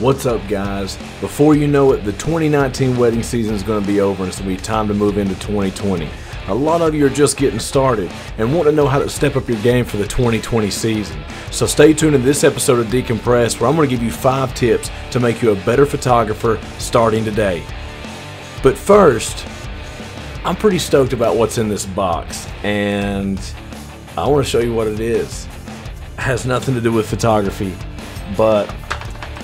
What's up, guys? Before you know it, the 2019 wedding season is going to be over and it's going to be time to move into 2020. A lot of you are just getting started and want to know how to step up your game for the 2020 season. So stay tuned in this episode of Decompressed, where I'm going to give you 5 tips to make you a better photographer starting today. But first, I'm pretty stoked about what's in this box, and I want to show you what it is. It has nothing to do with photography, but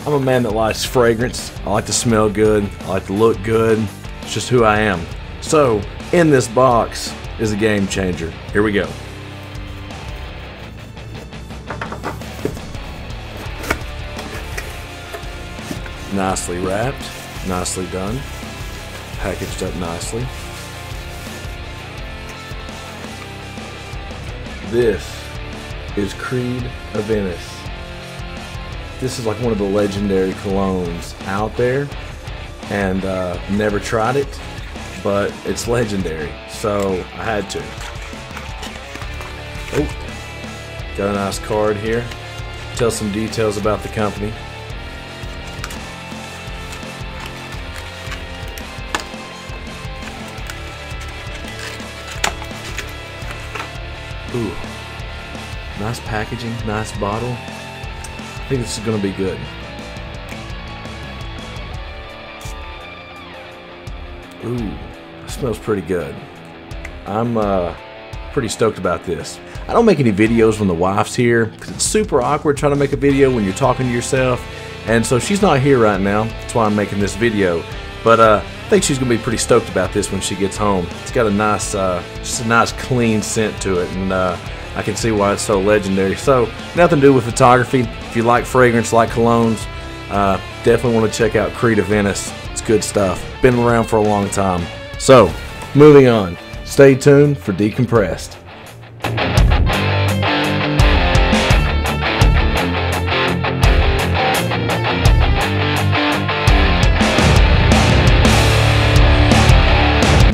I'm a man that likes fragrance. I like to smell good. I like to look good. It's just who I am. So, in this box is a game changer. Here we go. Nicely wrapped, nicely done, packaged up nicely. This is Creed of Venice. This is like one of the legendary colognes out there, and never tried it, but it's legendary, so I had to. Oh, got a nice card here. Tell some details about the company. Ooh, nice packaging, nice bottle. I think this is going to be good. Ooh, smells pretty good. I'm pretty stoked about this. I don't make any videos when the wife's here because it's super awkward trying to make a video when you're talking to yourself, and so she's not here right now. That's why I'm making this video. But I think she's gonna be pretty stoked about this when she gets home. It's got a nice, just a nice clean scent to it, and I can see why it's so legendary. So nothing to do with photography. If you like fragrance, like colognes, definitely want to check out Creed of Venice. It's good stuff. Been around for a long time. So, moving on. Stay tuned for Decompressed.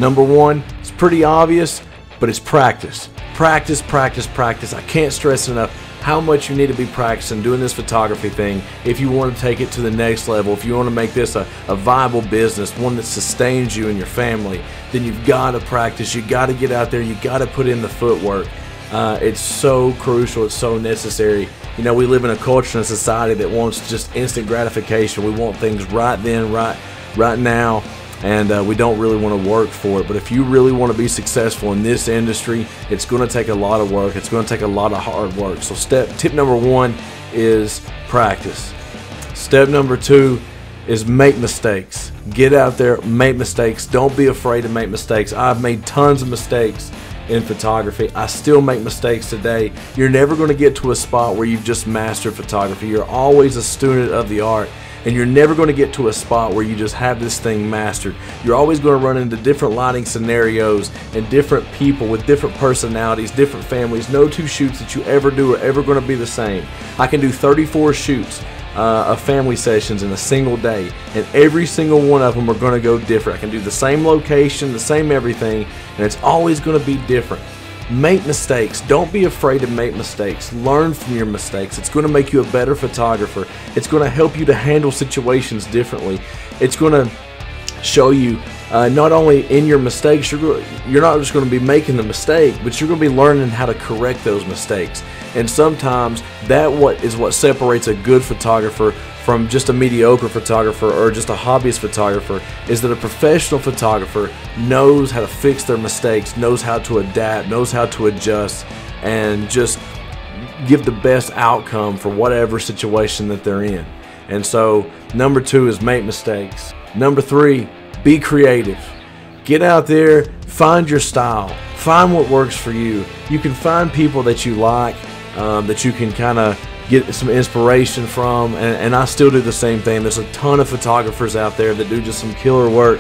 Number one, it's pretty obvious, but it's practice. Practice, practice, practice. I can't stress enough how much you need to be practicing doing this photography thing if you want to take it to the next level. If you want to make this a viable business, one that sustains you and your family, then you've got to practice. You got to get out there. You got to put in the footwork. It's so crucial. It's so necessary. You know, we live in a culture and a society that wants just instant gratification. We want things right then, right now. And we don't really want to work for it. But if you really want to be successful in this industry, it's going to take a lot of work. It's going to take a lot of hard work. So tip number 1 is practice. Step number 2 is make mistakes. Get out there, make mistakes. Don't be afraid to make mistakes. I've made tons of mistakes in photography. I still make mistakes today. You're never going to get to a spot where you've just mastered photography. You're always a student of the art. And you're never going to get to a spot where you just have this thing mastered. You're always going to run into different lighting scenarios and different people with different personalities, different families. No 2 shoots that you ever do are ever going to be the same. I can do 34 shoots of family sessions in a single day, and every single one of them are going to go different. I can do the same location, the same everything, and it's always going to be different. Make mistakes. Don't be afraid to make mistakes. Learn from your mistakes. It's going to make you a better photographer. It's going to help you to handle situations differently. It's going to show you not only in your mistakes, you're not just going to be making the mistake, but you're going to be learning how to correct those mistakes. And sometimes that is what separates a good photographer from just a mediocre photographer or just a hobbyist photographer, is that a professional photographer knows how to fix their mistakes, knows how to adapt, knows how to adjust, and just give the best outcome for whatever situation that they're in. And so number 2 is make mistakes. Number 3, be creative. Get out there, find your style, find what works for you. You can find people that you like, that you can kind of get some inspiration from, and I still do the same thing. There's a ton of photographers out there that do just some killer work,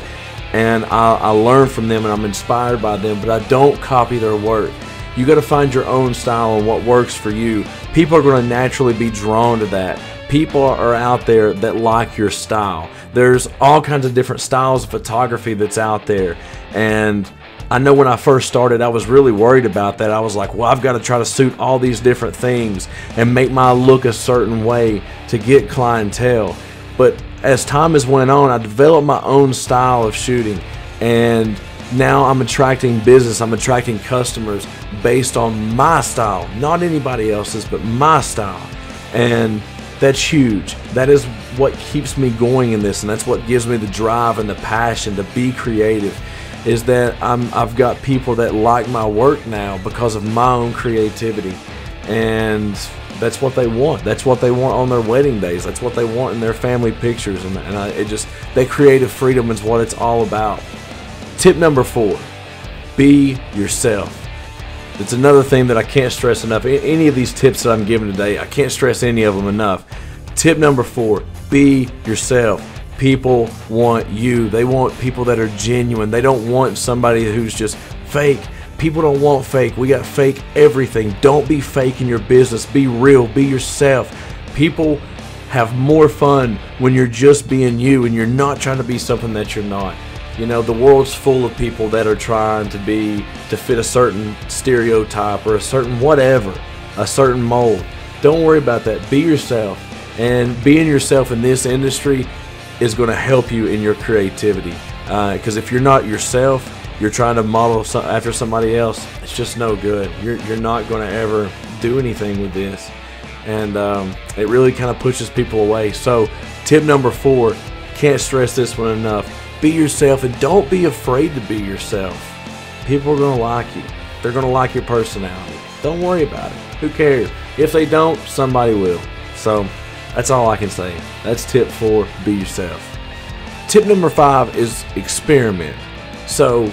and I learn from them and I'm inspired by them, but I don't copy their work. You got to find your own style and what works for you. People are going to naturally be drawn to that. People are out there that like your style. There's all kinds of different styles of photography that's out there, and I know when I first started, I was really worried about that. I was like, well, I've got to try to suit all these different things and make my look a certain way to get clientele. But as time has went on, I developed my own style of shooting, and now I'm attracting business, I'm attracting customers based on my style, not anybody else's, but my style. And that's huge. That is what keeps me going in this, and that's what gives me the drive and the passion to be creative, is that I've got people that like my work now because of my own creativity. And that's what they want. That's what they want on their wedding days. That's what they want in their family pictures. And that creative freedom is what it's all about. Tip number 4, be yourself. It's another thing that I can't stress enough. Any of these tips that I'm giving today, I can't stress any of them enough. Tip number 4, be yourself. People want you. They want people that are genuine. They don't want somebody who's just fake. People don't want fake. We got fake everything. Don't be fake in your business. Be real. Be yourself. People have more fun when you're just being you and you're not trying to be something that you're not. You know, the world's full of people that are trying to fit a certain stereotype or a certain whatever, a certain mold. Don't worry about that. Be yourself. And being yourself in this industry is going to help you in your creativity. Because if you're not yourself, you're trying to model after somebody else, it's just no good. You're not going to ever do anything with this. And it really kind of pushes people away. So tip number 4, can't stress this one enough. Be yourself, and don't be afraid to be yourself. People are going to like you. They're going to like your personality. Don't worry about it. Who cares? If they don't, somebody will. So that's all I can say. That's tip 4, be yourself. Tip number 5 is experiment. So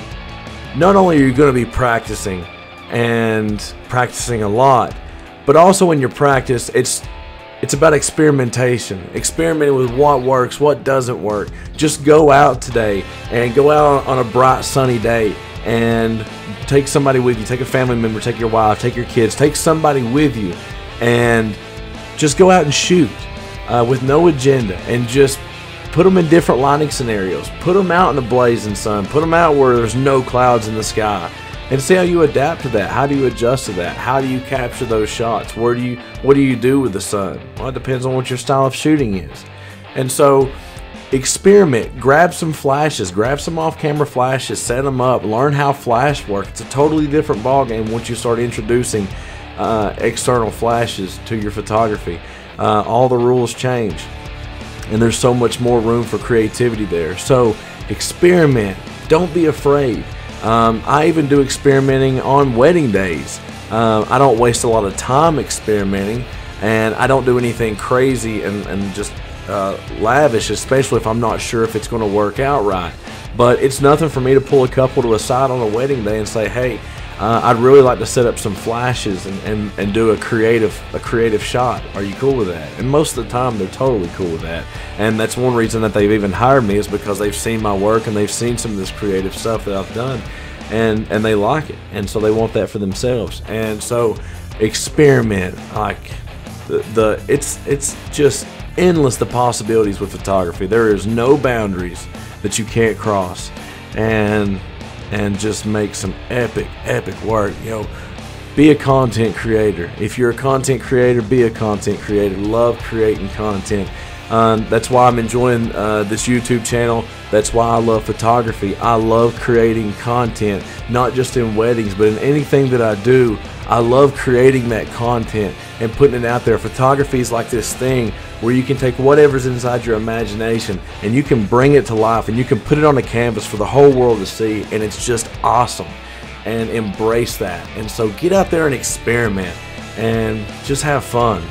not only are you going to be practicing and practicing a lot, but also in your practice, it's about experimentation. Experimenting with what works, what doesn't work. Just go out today and go out on a bright sunny day and take somebody with you. Take a family member, take your wife, take your kids, take somebody with you, and just go out and shoot with no agenda, and just put them in different lighting scenarios. Put them out in the blazing sun. Put them out where there's no clouds in the sky, and see how you adapt to that. How do you adjust to that? How do you capture those shots? What do you do with the sun? Well, it depends on what your style of shooting is. And so experiment. Grab some flashes. Grab some off-camera flashes. Set them up. Learn how flash works. It's a totally different ballgame once you start introducing external flashes to your photography. All the rules change, and there's so much more room for creativity there. So experiment. Don't be afraid. I even do experimenting on wedding days. I don't waste a lot of time experimenting, and I don't do anything crazy and just lavish, especially if I'm not sure if it's going to work out right. But it's nothing for me to pull a couple to a side on a wedding day and say, hey, I'd really like to set up some flashes and do a creative shot. Are you cool with that? And most of the time they're totally cool with that. And that's one reason that they've even hired me, is because they've seen my work and they've seen some of this creative stuff that I've done, and they like it, and so they want that for themselves. And so experiment. Like it's just endless, the possibilities with photography. There is no boundaries that you can't cross, and just make some epic work. You know, be a content creator. If you're a content creator, be a content creator. Love creating content. That's why I'm enjoying this YouTube channel. That's why I love photography. I love creating content, not just in weddings, but in anything that I do. I love creating that content and putting it out there. Photography is like this thing where you can take whatever's inside your imagination and you can bring it to life, and you can put it on a canvas for the whole world to see, and it's just awesome. And embrace that. And so get out there and experiment and just have fun.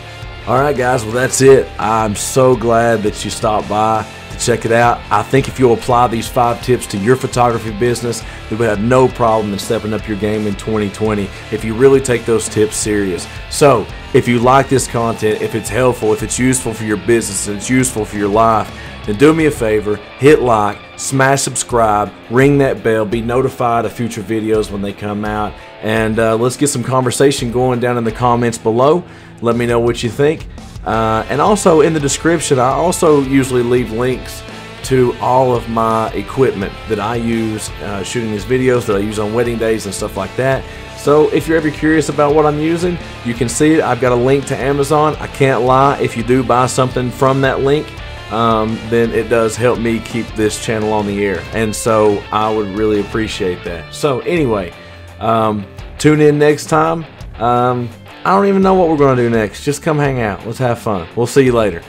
Alright guys, well that's it. I'm so glad that you stopped by to check it out. I think if you'll apply these 5 tips to your photography business, you'll have no problem in stepping up your game in 2020 if you really take those tips serious. So if you like this content, if it's helpful, if it's useful for your business, and it's useful for your life, then do me a favor, hit like, smash subscribe, ring that bell, be notified of future videos when they come out, and let's get some conversation going down in the comments below. Let me know what you think. And also in the description, I also usually leave links to all of my equipment that I use shooting these videos, that I use on wedding days and stuff like that. So if you're ever curious about what I'm using, you can see it. I've got a link to Amazon. I can't lie, if you do buy something from that link, then it does help me keep this channel on the air, and so I would really appreciate that. So anyway, tune in next time. I don't even know what we're going to do next. Just come hang out. Let's have fun. We'll see you later.